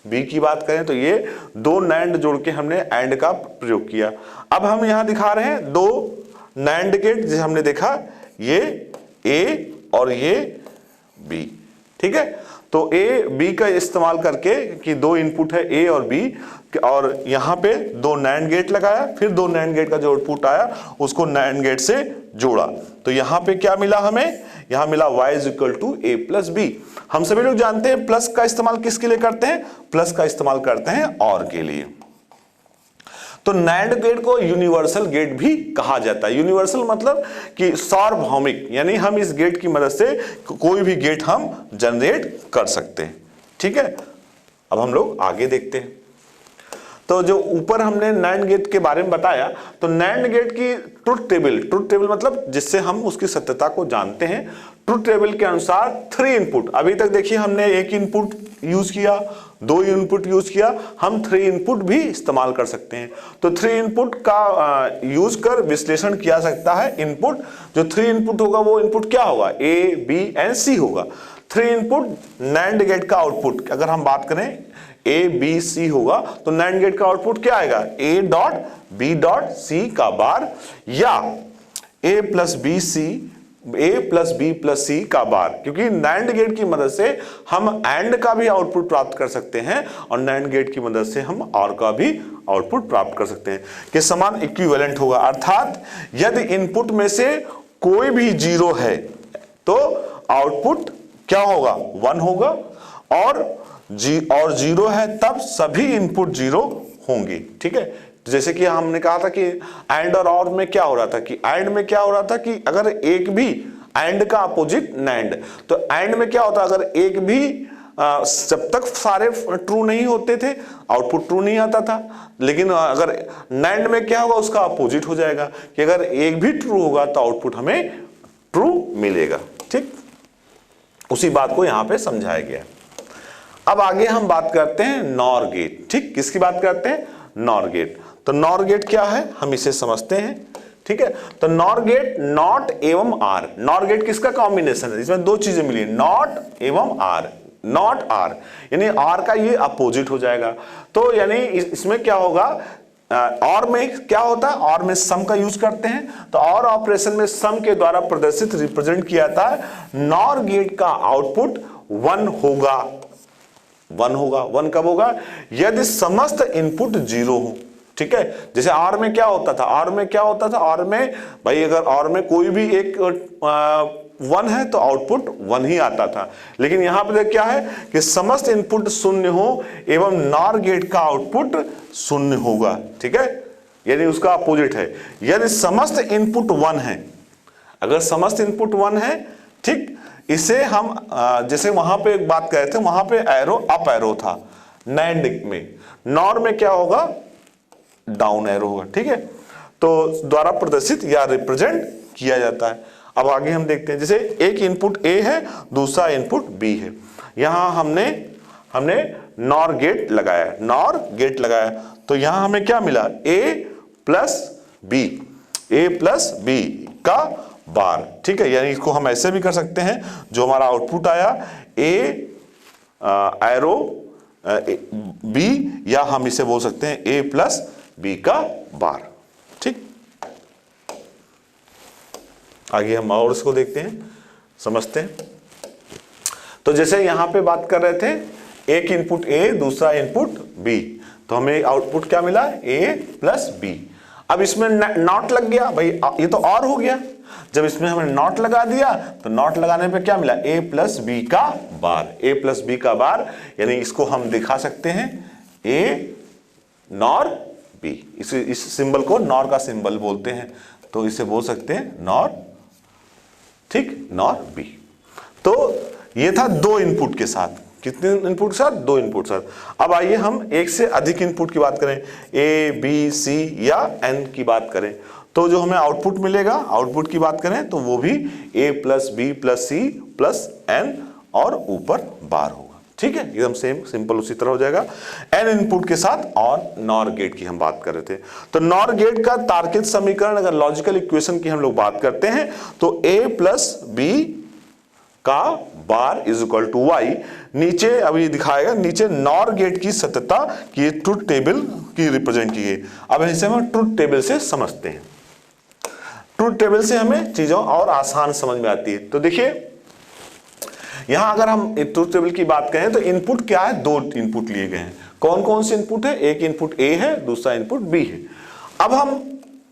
Speaker 1: बी की बात करें तो ये दो नैंड जोड़ के हमने एंड का प्रयोग किया। अब हम यहां दिखा रहे हैं दो नैंड गेट, जैसे हमने देखा ये ए और ये बी। ठीक है, तो ए बी का इस्तेमाल करके कि दो इनपुट है ए और बी, और यहां पे दो नैंड गेट लगाया, फिर दो नैंड गेट का जो आउटपुट आया उसको नैंड गेट से जोड़ा। तो यहां पे क्या मिला हमें, यहां मिला y is equal to A plus B. हम सभी लोग जानते हैं प्लस का इस्तेमाल किसके लिए करते हैं, प्लस का इस्तेमाल करते हैं और के लिए। तो नैंड गेट को यूनिवर्सल गेट भी कहा जाता है। यूनिवर्सल मतलब कि सार्वभौमिक, यानी हम इस गेट की मदद से कोई भी गेट हम जनरेट कर सकते हैं। ठीक है, अब हम लोग आगे देखते हैं। तो जो ऊपर हमने नैंड गेट के बारे में बताया, तो नैंड गेट की ट्रुथ टेबल मतलब जिससे हम उसकी सत्यता को जानते हैं, ट्रुथ टेबल के अनुसार 3 इनपुट, अभी तक देखिए हमने एक इनपुट यूज किया, 2 इनपुट यूज किया, हम 3 इनपुट भी इस्तेमाल कर सकते हैं। तो 3 इनपुट का यूज कर विश्लेषण किया सकता है। इनपुट जो 3 इनपुट होगा वो इनपुट क्या होगा, ए बी एंड सी होगा। 3 इनपुट नैंड गेट का आउटपुट अगर हम बात करें ए बी सी होगा, तो नैंड गेट का आउटपुट क्या आएगा, A dot B dot C का बार, या A plus B C, A plus B plus C का बार। क्योंकि नैंड गेट की मदद से हम एंड का भी आउटपुट प्राप्त कर सकते हैं और नैंड गेट की मदद से हम और का भी आउटपुट प्राप्त कर सकते हैं, कि समान इक्विवेलेंट होगा। अर्थात यदि इनपुट में से कोई भी 0 है तो आउटपुट क्या होगा, 1 होगा, और 0 है तब सभी इनपुट 0 होंगे। ठीक है, जैसे कि हमने कहा था कि एंड और में क्या हो रहा था, कि एंड में क्या हो रहा था कि अगर एक भी एंड का अपोजिट नैंड, तो एंड में क्या होता, अगर एक भी जब तक सारे ट्रू नहीं होते थे आउटपुट ट्रू नहीं आता था, लेकिन अगर नैंड में क्या होगा, उसका अपोजिट हो जाएगा, कि अगर एक भी ट्रू होगा तो आउटपुट हमें ट्रू मिलेगा। ठीक, उसी बात को यहां पे समझाया गया। अब आगे हम बात करते हैं नॉर गेट। ठीक, किसकी बात करते हैं, नॉर गेट। तो नॉर गेट क्या है हम इसे समझते हैं। ठीक है, तो नॉर गेट नॉट एवं आर, नॉर गेट किसका कॉम्बिनेशन है, इसमें 2 चीजें मिली, नॉट एवं आर, नॉट आर, यानी आर का ये अपोजिट हो जाएगा। तो यानी इसमें क्या होगा, और में क्या होता है, और में सम का यूज करते हैं, तो और ऑपरेशन में सम के द्वारा प्रदर्शित रिप्रेजेंट किया जाता है। नॉर गेट का आउटपुट 1 होगा, 1 होगा। 1 कब होगा, यदि समस्त इनपुट 0 हो। ठीक है, जैसे आर में क्या होता था, आर में क्या होता था, आर में भाई अगर आर में कोई भी एक 1 है तो आउटपुट 1 ही आता था, लेकिन यहां पर क्या है कि समस्त इनपुट 0 हो एवं नॉर गेट का आउटपुट 0 होगा। ठीक है, यानी उसका अपोजिट है। यदि समस्त इनपुट 1 है, अगर समस्त इनपुट 1 है, ठीक, इसे हम जैसे वहां पे एक बात कहे थे, वहां पे एरो अप एरो था नैंड में, नॉर में क्या होगा, डाउन एरो होगा। ठीक है, तो द्वारा प्रदर्शित या रिप्रेजेंट किया जाता है। अब आगे हम देखते हैं, जैसे एक इनपुट ए है, दूसरा इनपुट बी है, यहां हमने नॉर गेट लगाया, नॉर गेट लगाया, तो यहां हमें क्या मिला, ए प्लस बी का बार। ठीक है, यानी इसको हम ऐसे भी कर सकते हैं, जो हमारा आउटपुट आया ए एरो बी, या हम इसे बोल सकते हैं ए प्लस बी का बार। ठीक, आगे हम और इसको देखते हैं, समझते हैं। तो जैसे यहां पे बात कर रहे थे एक इनपुट ए, दूसरा इनपुट बी, तो हमें आउटपुट क्या मिला, ए प्लस बी। अब इसमें नॉट लग गया भाई, ये तो और हो गया। जब इसमें हमने नॉट लगा दिया तो नॉट लगाने पे क्या मिला, ए प्लस बी का बार, ए प्लस बी का बार, यानी इसको हम दिखा सकते हैं ए नॉर बी। इस सिंबल को नॉर का सिंबल बोलते हैं, तो इसे बोल सकते हैं नॉर, ठीक, नॉर बी। तो ये था दो इनपुट के साथ, कितने इनपुट के साथ, दो इनपुट के साथ। अब आइए हम एक से अधिक इनपुट की बात करें, ए बी सी या एन की बात करें, तो जो हमें आउटपुट मिलेगा, आउटपुट की बात करें तो वो भी A plus B plus C plus N और ऊपर बार होगा, ठीक है, एकदम सेम सिंपल उसी तरह हो जाएगा। एन इनपुट के साथ और नॉर गेट की हम बात कर रहे थे, तो नॉर गेट का तार्किक समीकरण, अगर लॉजिकल इक्वेशन की हम लोग बात करते हैं तो ए प्लस बी का bar is equal to Y. नीचे अभी दिखाएगा, नीचे नॉर गेट की सत्यता की ट्रुथ टेबल की रिप्रेजेंट की गई। अब इसे हम ट्रुथ टेबल से समझते हैं, ट्रुथ टेबल से हमें चीजों और आसान समझ में आती है। तो देखिए यहां अगर हम ट्रुथ टेबल की बात करें तो इनपुट क्या है, दो इनपुट लिए गए हैं। कौन कौन से इनपुट है, एक इनपुट ए है, दूसरा इनपुट बी है। अब हम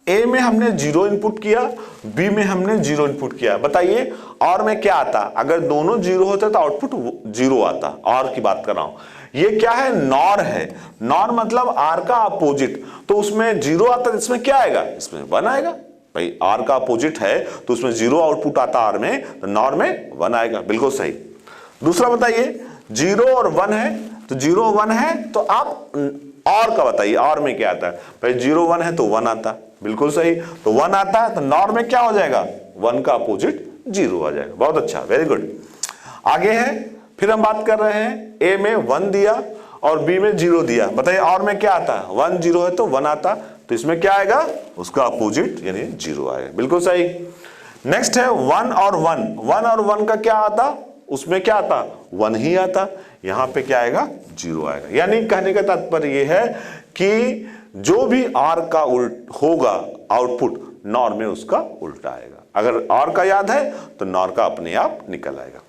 Speaker 1: ए में हमने 0 इनपुट किया, बी में हमने 0 इनपुट किया, बताइए और में क्या आता, अगर दोनों 0 होते तो आउटपुट 0 आता। और की बात कर रहा हूं, ये क्या है, नॉर है। नॉर मतलब आर का अपोजिट, तो उसमें 0 आता है, इसमें क्या आएगा, इसमें 1 आएगा। भाई आर का अपोजिट है तो उसमें 0 आउटपुट आता आर में, तो नॉर में 1 आएगा, बिल्कुल सही। दूसरा बताइए 0 और 1 है, तो 0 1 है तो आप और का बताइए, और में क्या आता है, भाई 0 1 है तो 1 आता, बिल्कुल सही, तो 1 आता है तो नॉर में क्या हो जाएगा, 1 का अपोजिट 0 आ जाएगा। बहुत अच्छा, वेरी गुड। आगे है, फिर हम बात कर रहे हैं ए में 1 दिया और बी में 0 दिया, बताइए और में क्या आता है, 1 0 है तो 1 आता, तो इसमें क्या आएगा, उसका अपोजिट यानी 0 आएगा, बिल्कुल सही। नेक्स्ट है 1 और 1, 1 और 1 का क्या आता, उसमें क्या आता, 1 ही आता, यहां पे क्या आएगा, 0 आएगा। यानी कहने का तात्पर्य यह है कि जो भी आर का होगा आउटपुट, नॉर में उसका उल्टा आएगा। अगर आर का याद है तो नॉर का अपने आप निकल आएगा।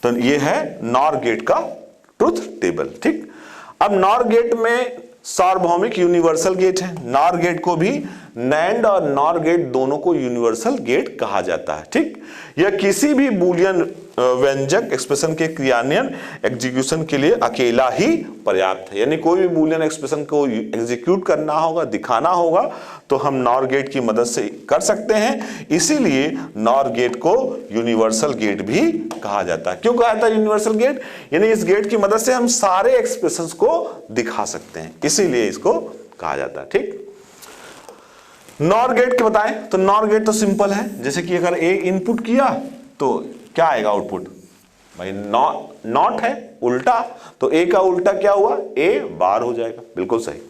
Speaker 1: तो ये है नॉर गेट का ट्रुथ टेबल, ठीक। अब नॉर गेट में सार्वभौमिक यूनिवर्सल गेट है, नॉर गेट को भी नैंड और नॉर गेट दोनों को यूनिवर्सल गेट कहा जाता है, ठीक। यह किसी भी बूलियन व्यंजक एक्सप्रेशन के क्रियान्वयन एग्जीक्यूशन के लिए अकेला ही पर्याप्त है। यानी कोई भी बूलियन एक्सप्रेशन को एग्जीक्यूट करना होगा, दिखाना होगा, तो हम नॉर गेट की मदद से कर सकते हैं। इसीलिए नॉर गेट को यूनिवर्सल गेट भी कहा जाता है। क्यों कहा जाता है यूनिवर्सल गेट, यानी इस गेट की मदद से हम सारे एक्सप्रेशंस को दिखा सकते हैं, इसीलिए इसको कहा जाता है, ठीक। नॉर गेट के बताएं तो नॉर गेट तो सिंपल है, जैसे कि अगर ए इनपुट किया तो क्या आएगा आउटपुट, भाई नॉट है उल्टा, तो ए का उल्टा क्या हुआ, ए बार हो जाएगा, बिल्कुल सही।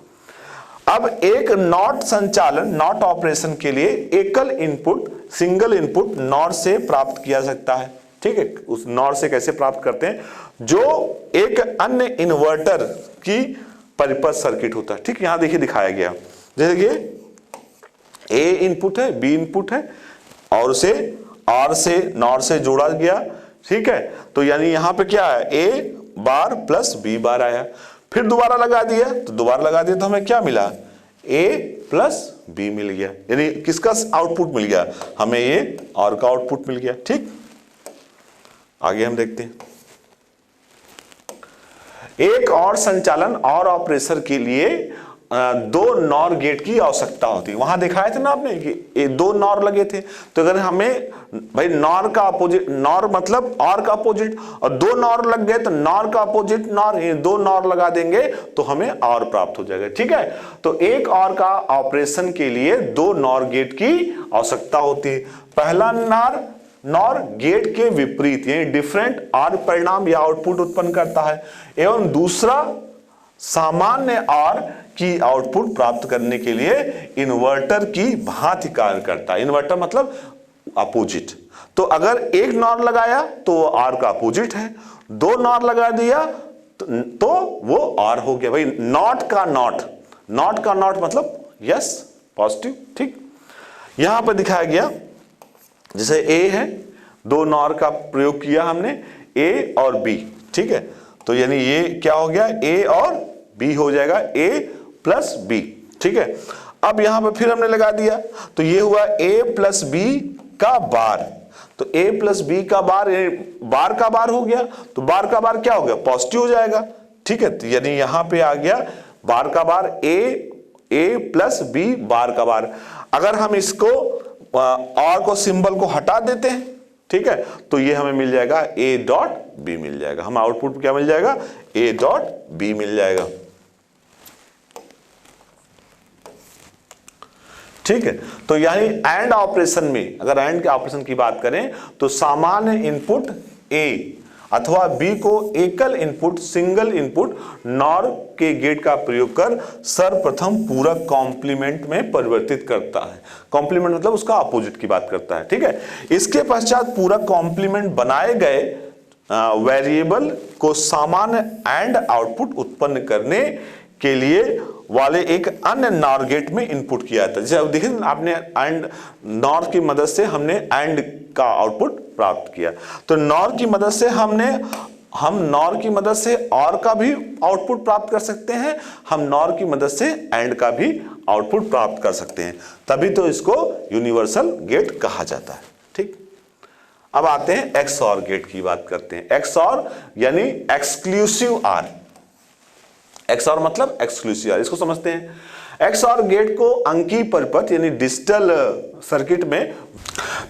Speaker 1: अब एक नॉट संचालन, नॉट ऑपरेशन के लिए एकल इनपुट, सिंगल इनपुट नॉर से प्राप्त किया सकता है, ठीक है। उस नॉर से कैसे प्राप्त करते हैं, जो एक अन्य इन्वर्टर की परिपथ सर्किट होता है, ठीक। यहां देखिए दिखाया गया, जैसे कि ए इनपुट है, बी इनपुट है और उसे आर से नॉर से जोड़ा गया, ठीक है। तो यानी यहां पे क्या है, ए बार प्लस बी बार आया, फिर दोबारा लगा दिया, तो दोबारा लगा दिया तो हमें क्या मिला, ए प्लस बी मिल गया, यानी किसका आउटपुट मिल गया, हमें ये आर का आउटपुट मिल गया, ठीक। आगे हम देखते हैं, एक और संचालन और ऑपरेशन के लिए दो नॉर गेट की आवश्यकता होती है। वहां दिखाए थे ना आपने कि दो नॉर लगे थे, तो अगर हमें भाई नॉर का अपोजिट, नॉर मतलब आर का अपोजिट, और दो नॉर लग गए तो नॉर का अपोजिट नॉर, ये दो नॉर लगा देंगे तो हमें आर प्राप्त हो जाएगा, ठीक है। तो एक आर का ऑपरेशन के लिए दो नॉर गेट की आवश्यकता होती है। पहला नॉर गेट के विपरीत यानी डिफरेंट आर परिणाम या आउटपुट उत्पन्न करता है, एवं दूसरा सामान्य आर की आउटपुट प्राप्त करने के लिए इन्वर्टर की भांति कार्य करता है। इन्वर्टर मतलब अपोजिट। तो अगर एक नॉर लगाया तो आर का अपोजिट है, दो नॉर लगा दिया तो वो आर हो गया। भाई नॉट का नॉट मतलब यस पॉजिटिव, ठीक। यहां पर दिखाया गया जैसे ए है, दो नॉर का प्रयोग किया हमने, ए और बी, ठीक है। तो यानी ये क्या हो गया, ए और बी हो जाएगा, ए प्लस बी। ठीक है, अब यहां पर फिर हमने लगा दिया, तो ये हुआ ए प्लस बी का बार। तो a प्लस बी का बार, बार का बार हो गया, तो बार का बार क्या हो गया, पॉजिटिव हो जाएगा। ठीक है, तो यानी यहां पे आ गया बार का बार a प्लस बी बार का बार। अगर हम इसको और को सिंबल को हटा देते हैं, ठीक है, तो ये हमें मिल जाएगा a डॉट बी मिल जाएगा। हम आउटपुट क्या मिल जाएगा, a डॉट बी मिल जाएगा। ठीक है, तो यानी एंड ऑपरेशन में, अगर एंड के ऑपरेशन की बात करें तो सामान्य इनपुट ए अथवा बी को एकल इनपुट, सिंगल इनपुट नॉर के गेट का प्रयोग कर सर्वप्रथम पूरक कॉम्प्लीमेंट में परिवर्तित करता है। कॉम्प्लीमेंट मतलब उसका अपोजिट की बात करता है। ठीक है, इसके पश्चात पूरक कॉम्प्लीमेंट बनाए गए वेरिएबल को सामान्य एंड आउटपुट उत्पन्न करने के लिए वाले एक अन्य नॉर गेट में इनपुट किया जाता है। जैसे अब देखिए आपने एंड नॉर की मदद से हमने एंड का आउटपुट प्राप्त किया, तो नॉर की मदद से हम नॉर की मदद से और का भी आउटपुट प्राप्त कर सकते हैं, हम नॉर की मदद से एंड का भी आउटपुट प्राप्त कर सकते हैं, तभी तो इसको यूनिवर्सल गेट कहा जाता है। ठीक, अब आते हैं एक्सऑर गेट की बात करते हैं। एक्सऑर यानी एक्सक्लूसिव आर। एक्सऑर मतलब एक्सक्लूसिव आर, इसको समझते हैं। एक्सऑर गेट को अंकीय परिपथ यानी डिजिटल सर्किट में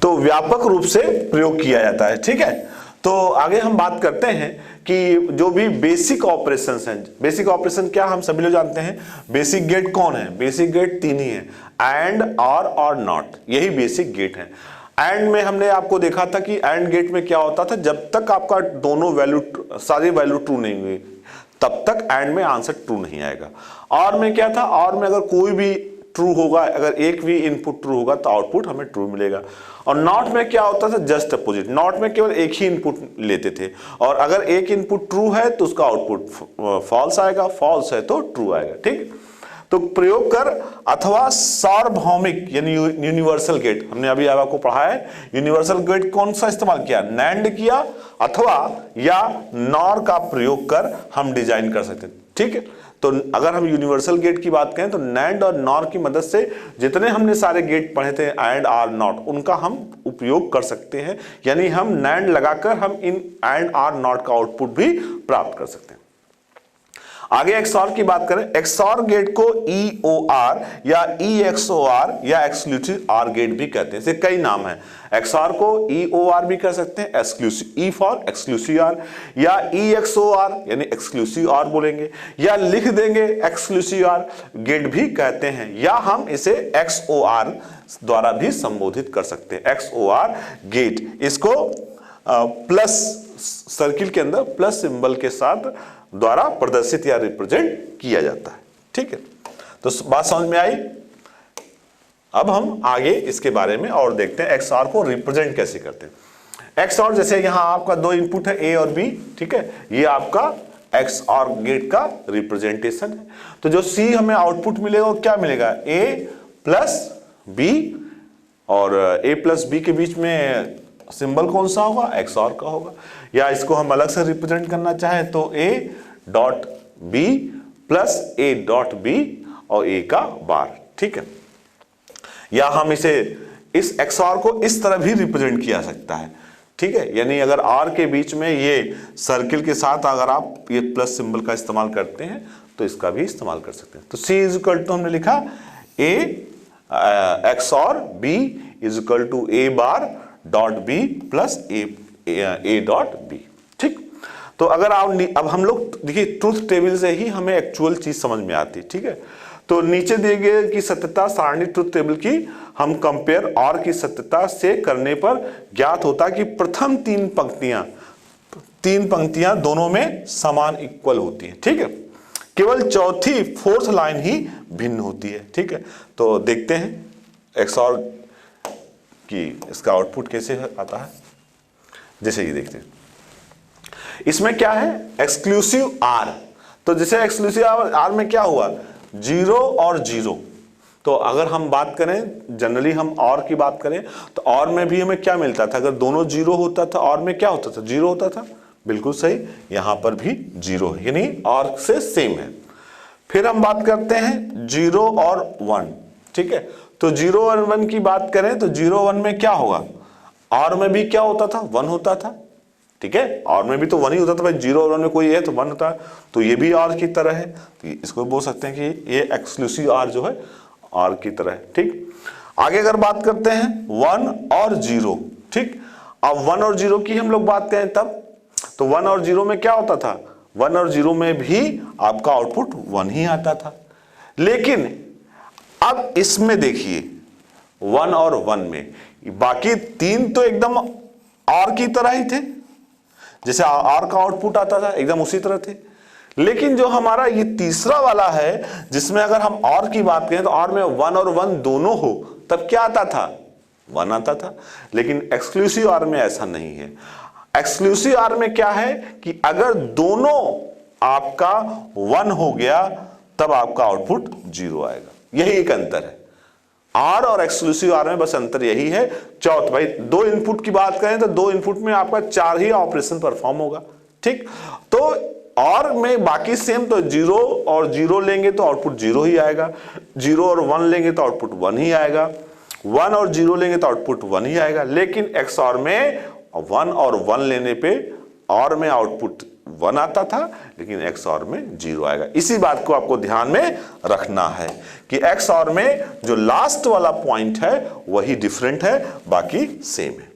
Speaker 1: तो व्यापक रूप से प्रयोग किया जाता है। ठीक है, तो आगे हम बात करते हैं कि जो भी बेसिक ऑपरेशंस हैं, बेसिक ऑपरेशन क्या हम सभी लोग जानते हैं। बेसिक गेट कौन है, बेसिक गेट तीन ही है, एंड, और नॉट, यही बेसिक गेट है। एंड में हमने आपको देखा था कि एंड गेट में क्या होता था, जब तक आपका दोनों वैल्यू, सारी वैल्यू ट्रू नहीं हुई तब तक एंड में आंसर ट्रू नहीं आएगा। और में क्या था, और में अगर कोई भी ट्रू होगा, अगर एक भी इनपुट ट्रू होगा तो आउटपुट हमें ट्रू मिलेगा। और नॉट में क्या होता था, जस्ट अपोजिट। नॉट में केवल एक ही इनपुट लेते थे, और अगर एक इनपुट ट्रू है तो उसका आउटपुट फॉल्स आएगा, फॉल्स है तो ट्रू आएगा। ठीक, तो प्रयोग कर अथवा सार्वभौमिक यानी यूनिवर्सल गेट, हमने अभी आपको पढ़ा है। यूनिवर्सल गेट कौन सा इस्तेमाल किया, नैंड किया, अथवा या नॉर का प्रयोग कर हम डिजाइन कर सकते हैं। ठीक है, तो अगर हम यूनिवर्सल गेट की बात करें तो नैंड और नॉर की मदद से जितने हमने सारे गेट पढ़े थे एंड, आर, नॉट, उनका हम उपयोग कर सकते हैं। यानी हम नैंड लगाकर हम इन एंड, आर, नॉट का आउटपुट भी प्राप्त कर सकते हैं। आगे एक्सऑर की बात करें, एक्सऑर गेट को EOR या EXOR या एक्सक्लूसिव आर गेट भी कहते हैं। इसके कई नाम हैं। एक्सऑर को EOR भी कर सकते हैं, exclusive, E for exclusive or, या EXOR यानी एक्सक्लूसिव आर बोलेंगे, या लिख देंगे एक्सक्लूसिव आर गेट भी कहते हैं, या हम इसे XOR द्वारा भी संबोधित कर सकते हैं, XOR गेट। इसको प्लस सर्किल के अंदर प्लस सिंबल के साथ द्वारा प्रदर्शित या रिप्रेजेंट किया जाता है। ठीक है, तो बात समझ में आई। अब हम आगे इसके बारे में और देखते हैं एक्सऑर को रिप्रेजेंट कैसे करते हैं। एक्सऑर जैसे यहां आपका दो इनपुट है, ए और बी। ठीक है, ये आपका एक्सऑर गेट का रिप्रेजेंटेशन है। तो जो सी हमें आउटपुट मिलेगा वो क्या मिलेगा, ए प्लस बी, और ए प्लस बी के बीच में सिंबल कौन सा होगा, एक्सऑर का होगा। या इसको हम अलग से रिप्रेजेंट करना चाहें तो A dot B plus A dot B और ए का बार। ठीक है, या हम इसे इस एक्सऑर को इस तरह भी रिप्रेजेंट किया सकता है। ठीक है, यानी अगर आर के बीच में ये सर्किल के साथ अगर आप ये प्लस सिंबल का इस्तेमाल करते हैं तो इसका भी इस्तेमाल कर सकते हैं। तो सी इज इक्वल टू हमने लिखा A XOR B is equal to A bar dot B plus A dot B. ठीक, तो अगर आप अब हम लोग देखिए ट्रूथ टेबल से ही हमें एक्चुअल चीज समझ में आती है। ठीक है, तो नीचे दिए गए की सत्यता सारणी ट्रूथ टेबल की हम कंपेयर और की सत्यता से करने पर ज्ञात होता कि प्रथम तीन पंक्तियां दोनों में समान इक्वल होती हैं। ठीक है, केवल चौथी फोर्थ लाइन ही भिन्न होती है। ठीक है, तो देखते हैं एक्सऑर कि इसका आउटपुट कैसे आता है। जैसे ये देखते हैं, इसमें क्या है, एक्सक्लूसिव आर। तो जैसे एक्सक्लूसिव आर में क्या हुआ, 0 और 0। तो अगर हम बात करें जनरली, हम और की बात करें तो और में भी हमें क्या मिलता था, अगर दोनों 0 होता था और में क्या होता था, 0 होता था। बिल्कुल सही, यहां पर भी 0 है, यानी और से सेम है। फिर हम बात करते हैं 0 और 1, ठीक है। तो 0 और 1 की बात करें तो 0 1 में क्या होगा, और में भी क्या होता था, 1 होता था, ठीक है, और में भी तो 1 ही होता था भाई, 0 और 1 में कोई है तो 1 होता है, तो ये भी और की तरह है, तो इसको बोल सकते हैं कि ये एक्सक्लूसिव और जो है और की तरह है, ठीक। आगे अगर बात करते हैं 1 और 0, ठीक। अब 1 और 0 की हम लोग बात करें तब, तो 1 और 0 में क्या होता था, 1 और 0 में भी आपका आउटपुट 1 ही आता था। लेकिन अब इसमें देखिए 1 और 1 में बाकी 3 तो एकदम और की तरह ही थे, जैसे आर का आउटपुट आता था एकदम उसी तरह थे। लेकिन जो हमारा ये तीसरा वाला है, जिसमें अगर हम और की बात करें तो और में 1 और 1 दोनों हो, तब क्या आता था, 1 आता था। लेकिन एक्सक्लूसिव आर में ऐसा नहीं है। एक्सक्लूसिव आर में क्या है कि अगर दोनों आपका 1 हो गया तब आपका आउटपुट 0 आएगा, यही एक अंतर है। आर और एक्सक्लूसिव आर में बस अंतर यही है। चौथ भाई 2 इनपुट की बात करें तो 2 इनपुट में आपका 4 ही ऑपरेशन परफॉर्म होगा, ठीक। तो और में बाकी सेम, तो 0 और 0 लेंगे तो आउटपुट 0 ही आएगा, 0 और 1 लेंगे तो आउटपुट 1 ही आएगा, 1 और 0 लेंगे तो आउटपुट 1 ही आएगा। लेकिन एक्सऑर में 1 और 1 लेने पे और में आउटपुट 1 आता था, लेकिन एक्सऑर में 0 आएगा। इसी बात को आपको ध्यान में रखना है कि एक्सऑर में जो लास्ट वाला पॉइंट है वही डिफरेंट है, बाकी सेम है।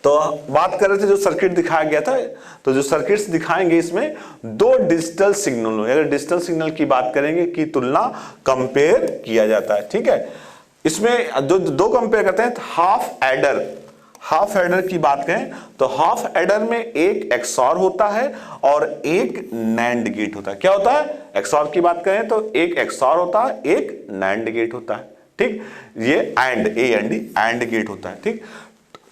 Speaker 1: तो बात कर रहे थे जो सर्किट दिखाया गया था, तो जो सर्किट्स दिखाएंगे इसमें 2 डिजिटल सिग्नलों, अगर डिजिटल सिग्नल की बात करेंगे की तुलना कंपेयर किया जाता है, ठीक है। इसमें जो 2 कंपेयर करते हैं, हाफ एडर की बात करें तो हाफ एडर में एक एक्सऑर होता है और एक नैंड गेट होता है। क्या होता है, एक्सऑर की बात करें तो एक एक्सऑर होता है, एक नैंड गेट होता है, ठीक। ये एंड गेट होता है, ठीक।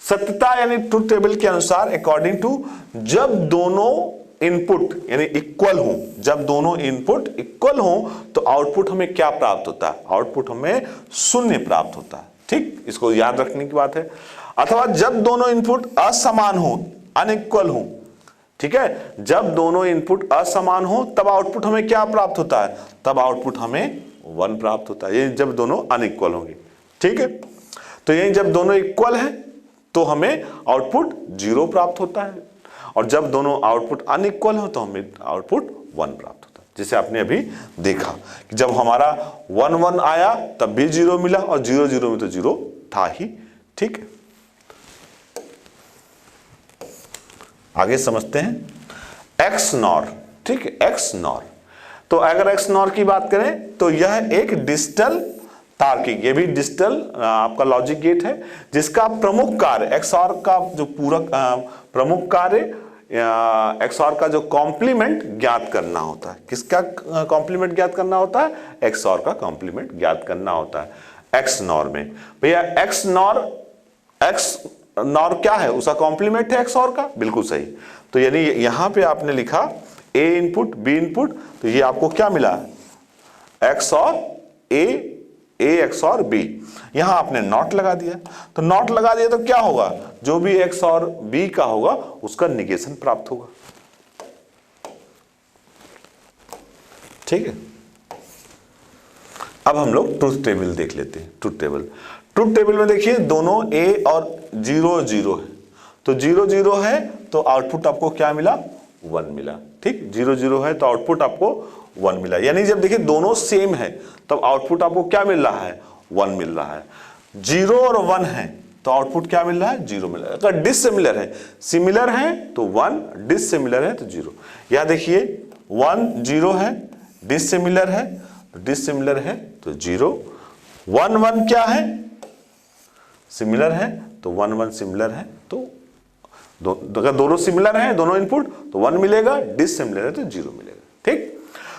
Speaker 1: सत्यता यानी ट्रुथ टेबल के अनुसार अकॉर्डिंग टू, जब दोनों इनपुट यानी इक्वल हो, जब दोनों इनपुट इक्वल हो तो आउटपुट हमें क्या प्राप्त होता है, आउटपुट हमें 0 प्राप्त होता है, ठीक। इसको याद रखने की बात है। अथवा जब दोनों इनपुट असमान हो, अनइक्वल हो, ठीक है, जब दोनों इनपुट असमान हो तब आउटपुट हमें क्या प्राप्त होता है, तब आउटपुट हमें 1 प्राप्त होता है, ये जब दोनों अनइक्वल होंगे, ठीक है। तो यही जब दोनों इक्वल है तो हमें आउटपुट 0 प्राप्त होता है, और जब दोनों आउटपुट अनइक्वल हो तो हमें आउटपुट 1 प्राप्त होता है। जैसे आपने अभी देखा कि जब हमारा 1 1 आया तब भी 0 मिला, और 0 0 में तो 0 था ही, ठीक है। आगे समझते हैं एक्स नॉर, ठीक है, एक्स नॉर। तो अगर एक्स नॉर की बात करें तो यह एक डिजिटल तार्किक, ये भी डिजिटल आपका लॉजिक गेट है, जिसका प्रमुख कार्य एक्सऑर का जो पूरक प्रमुख कार्य एक्सऑर का जो कॉम्प्लीमेंट ज्ञात करना होता है। किसका कॉम्प्लीमेंट ज्ञात करना होता है, एक्सऑर का कॉम्प्लीमेंट ज्ञात करना होता है एक्स नॉर में। भैया एक्स नॉर क्या है, उसका कॉम्प्लीमेंट है एक्सऑर का, बिल्कुल सही। तो यानी यहां पे आपने लिखा ए इनपुट बी इनपुट, तो ये आपको क्या मिला, एक्सऑर ए एक्सऑर बी। यहां आपने नॉट लगा दिया, तो नॉट लगा दिया तो क्या होगा, जो भी एक्सऑर बी का होगा उसका निगेशन प्राप्त होगा, ठीक है। अब हम लोग ट्रुथ टेबल देख लेते हैं। ट्रुथ टेबल में देखिए दोनों ए और 0 0 है, तो 0 0 है तो आउटपुट आपको क्या मिला, 1 मिला, ठीक। 0 0 है तो आउटपुट आपको 1 मिला, यानी जब देखिए दोनों सेम है तब आउटपुट आपको क्या मिल रहा है, 1 मिल रहा है। 0 और 1 है तो आउटपुट क्या मिल रहा है, 0 मिल रहा है। अगर डिसिमिलर है, सिमिलर है तो 1, डिसिमिलर है तो 0। यहां देखिए 1 0 है, डिसिमिलर है तो डिसिमिलर है तो 0, 1 1 क्या है, सिमिलर है तो 1 1 सिमिलर है, तो अगर दोनों सिमिलर हैं दोनों इनपुट तो 1 मिलेगा, डिसिमिलर है तो 0 मिलेगा, ठीक।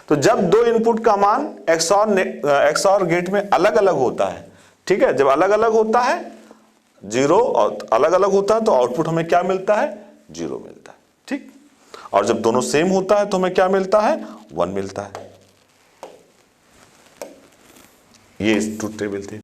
Speaker 1: तो जब 2 इनपुट का मान एक्सऑर गेट में अलग अलग होता है, ठीक है, जब अलग अलग होता है 0 और अलग अलग होता है तो आउटपुट हमें क्या मिलता है, 0 मिलता है, ठीक। और जब दोनों सेम होता है तो हमें क्या मिलता है, 1 मिलता है। ये ट्रुथ टेबल थी।